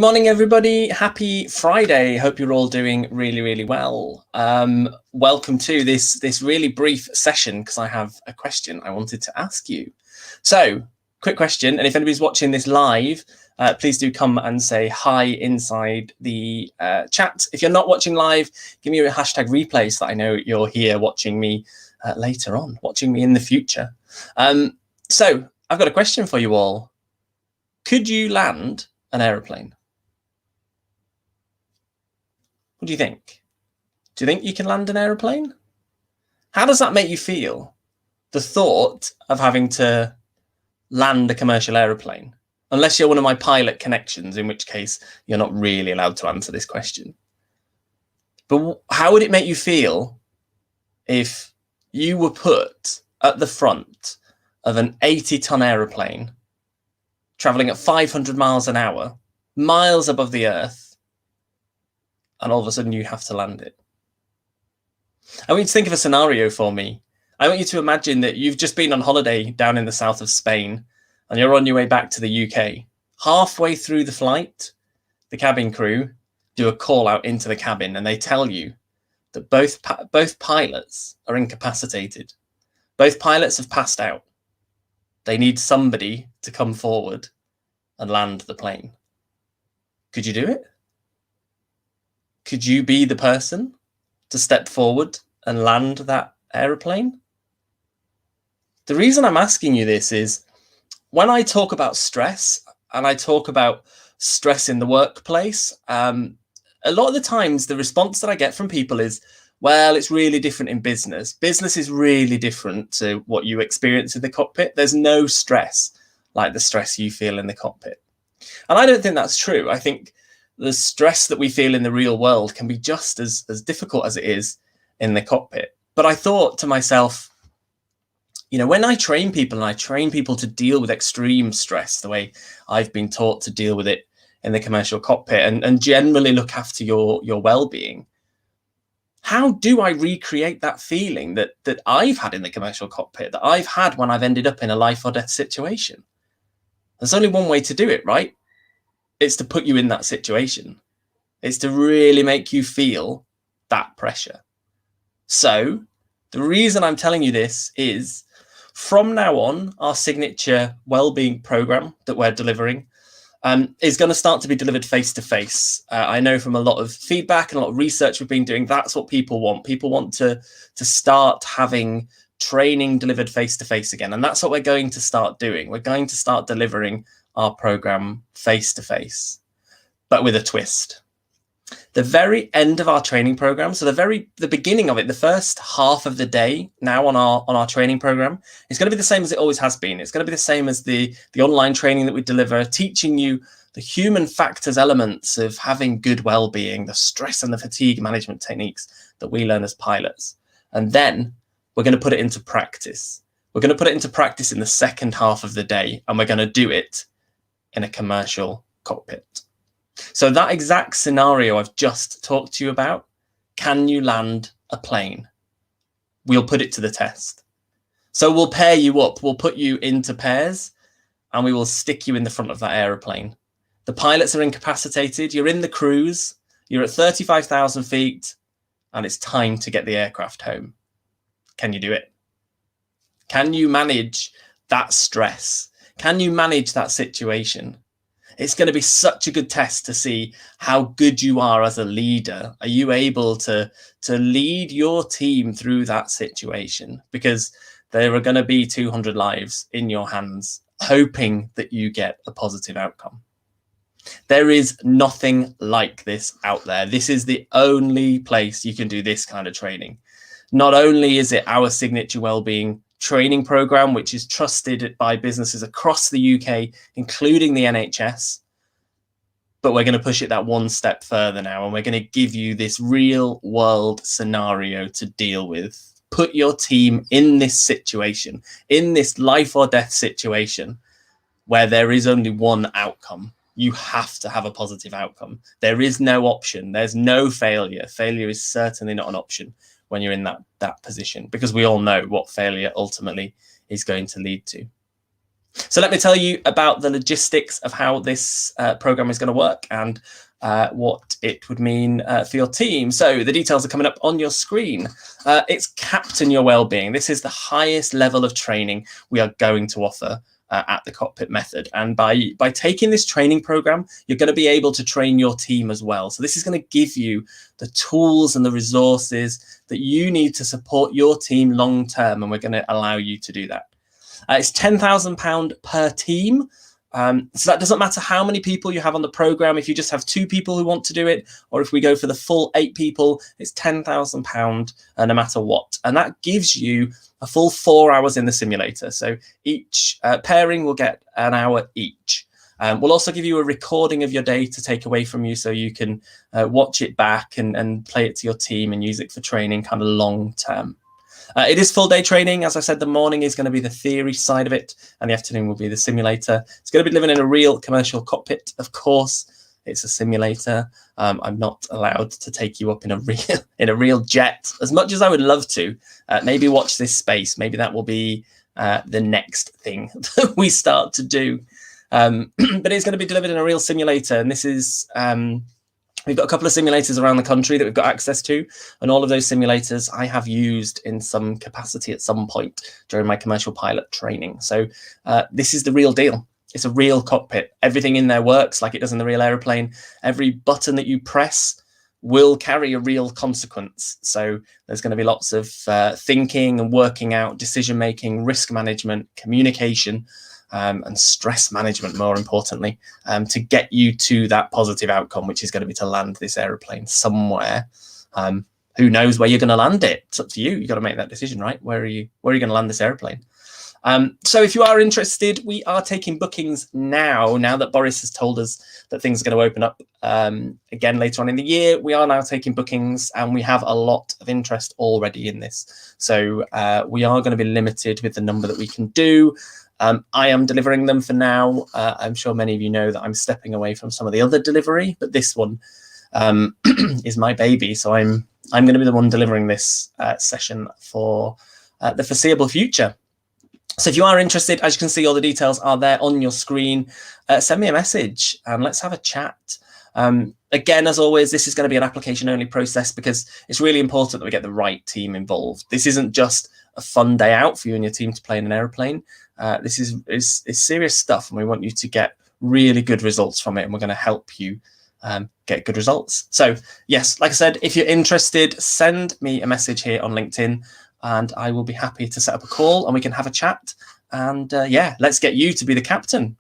morning, everybody. Happy Friday. Hope you're all doing really, really well. Welcome to this really brief session because I have a question I wanted to ask you. So, quick question, and if anybody's watching this live, please do come and say hi inside the chat. If you're not watching live, give me a hashtag replay so that I know you're here watching me later on, watching me in the future. So, I've got a question for you all. Could you land an aeroplane? What do you think? Do you think you can land an aeroplane? How does that make you feel? The thought of having to land a commercial aeroplane, unless you're one of my pilot connections, in which case you're not really allowed to answer this question. But how would it make you feel if you were put at the front of an 80-ton aeroplane traveling at 500 miles an hour, miles above the earth, and all of a sudden you have to land it? I want you to think of a scenario for me. I want you to imagine that you've just been on holiday down in the south of Spain and you're on your way back to the UK. Halfway through the flight, the cabin crew do a call out into the cabin and they tell you that both pilots are incapacitated. Both pilots have passed out. They need somebody to come forward and land the plane. Could you do it? Could you be the person to step forward and land that aeroplane? The reason I'm asking you this is when I talk about stress and I talk about stress in the workplace, a lot of the times the response that I get from people is, well, it's really different in business. Business is really different to what you experience in the cockpit. There's no stress like the stress you feel in the cockpit. And I don't think that's true. I think the stress that we feel in the real world can be just as difficult as it is in the cockpit. But I thought to myself, you know, when I train people and I train people to deal with extreme stress, the way I've been taught to deal with it in the commercial cockpit and generally look after your well-being, how do I recreate that feeling that I've had in the commercial cockpit, that I've had when I've ended up in a life or death situation? There's only one way to do it, right? It's to put you in that situation. It's to really make you feel that pressure. So the reason I'm telling you this is from now on, our signature wellbeing program that we're delivering is going to start to be delivered face-to-face. I know from a lot of feedback and a lot of research we've been doing, that's what people want. People want to start having training delivered face-to-face again. And that's what we're going to start doing. We're going to start delivering our program face-to-face, but with a twist. The very end of our training program, so the beginning of it, the first half of the day now on our training program, is going to be the same as it always has been. It's going to be the same as the online training that we deliver, teaching you the human factors elements of having good well-being, the stress and the fatigue management techniques that we learn as pilots. And then we're going to put it into practice. We're going to put it into practice in the second half of the day, and we're going to do it in a commercial cockpit. So that exact scenario I've just talked to you about, can you land a plane? We'll put it to the test. So we'll pair you up, we'll put you into pairs, and we will stick you in the front of that aeroplane. The pilots are incapacitated, you're in the cruise, you're at 35,000 feet, and it's time to get the aircraft home. Can you do it? Can you manage that stress? Can you manage that situation? It's going to be such a good test to see how good you are as a leader. Are you able to lead your team through that situation? Because there are going to be 200 lives in your hands, hoping that you get a positive outcome. There is nothing like this out there. This is the only place you can do this kind of training. Not only is it our signature wellbeing training program, which is trusted by businesses across the UK, including the NHS, but we're going to push it that one step further now, and we're going to give you this real world scenario to deal with. Put your team in this situation, in this life or death situation, where there is only one outcome. You have to have a positive outcome. There is no option. There's no failure. Failure is certainly not an option when you're in that position, because we all know what failure ultimately is going to lead to. So let me tell you about the logistics of how this program is going to work and what it would mean for your team. So the details are coming up on your screen. It's Captain Your Wellbeing. This is the highest level of training we are going to offer at the Cockpit method. And by taking this training program, you're going to be able to train your team as well. So this is going to give you the tools and the resources that you need to support your team long term. And we're going to allow you to do that. It's £10,000 per team. So that doesn't matter how many people you have on the program. If you just have 2 people who want to do it, or if we go for the full 8 people, it's £10,000 no matter what. And that gives you a full 4 hours in the simulator. So each pairing will get an hour each. We'll also give you a recording of your day to take away from you so you can watch it back and play it to your team and use it for training kind of long term. It is full day training. As I said, the morning is going to be the theory side of it, and the afternoon will be the simulator. It's going to be living in a real commercial cockpit. Of course, it's a simulator. I'm not allowed to take you up in a real jet, as much as I would love to. Maybe watch this space. Maybe that will be the next thing that we start to do. But it's going to be delivered in a real simulator, and this is. We've got a couple of simulators around the country that we've got access to, and all of those simulators I have used in some capacity at some point during my commercial pilot training. So this is the real deal. It's a real cockpit. Everything in there works like it does in the real aeroplane. Every button that you press will carry a real consequence. So there's going to be lots of thinking and working out, decision-making, risk management, communication, and stress management, more importantly, to get you to that positive outcome, which is going to be to land this aeroplane somewhere. Who knows where you're going to land it? It's up to you. You've got to make that decision, right? Where are you going to land this aeroplane? So if you are interested, we are taking bookings now that Boris has told us that things are going to open up again later on in the year. We are now taking bookings, and we have a lot of interest already in this. So we are going to be limited with the number that we can do. I am delivering them for now. I'm sure many of you know that I'm stepping away from some of the other delivery, but this one is my baby. So I'm going to be the one delivering this session for the foreseeable future. So if you are interested, as you can see, all the details are there on your screen. Send me a message and let's have a chat. Again, as always, this is going to be an application only process because it's really important that we get the right team involved. This isn't just a fun day out for you and your team to play in an aeroplane. This is serious stuff, and we want you to get really good results from it, and we're going to help you get good results. So yes, like I said, if you're interested, send me a message here on LinkedIn, and I will be happy to set up a call and we can have a chat. And yeah, let's get you to be the captain.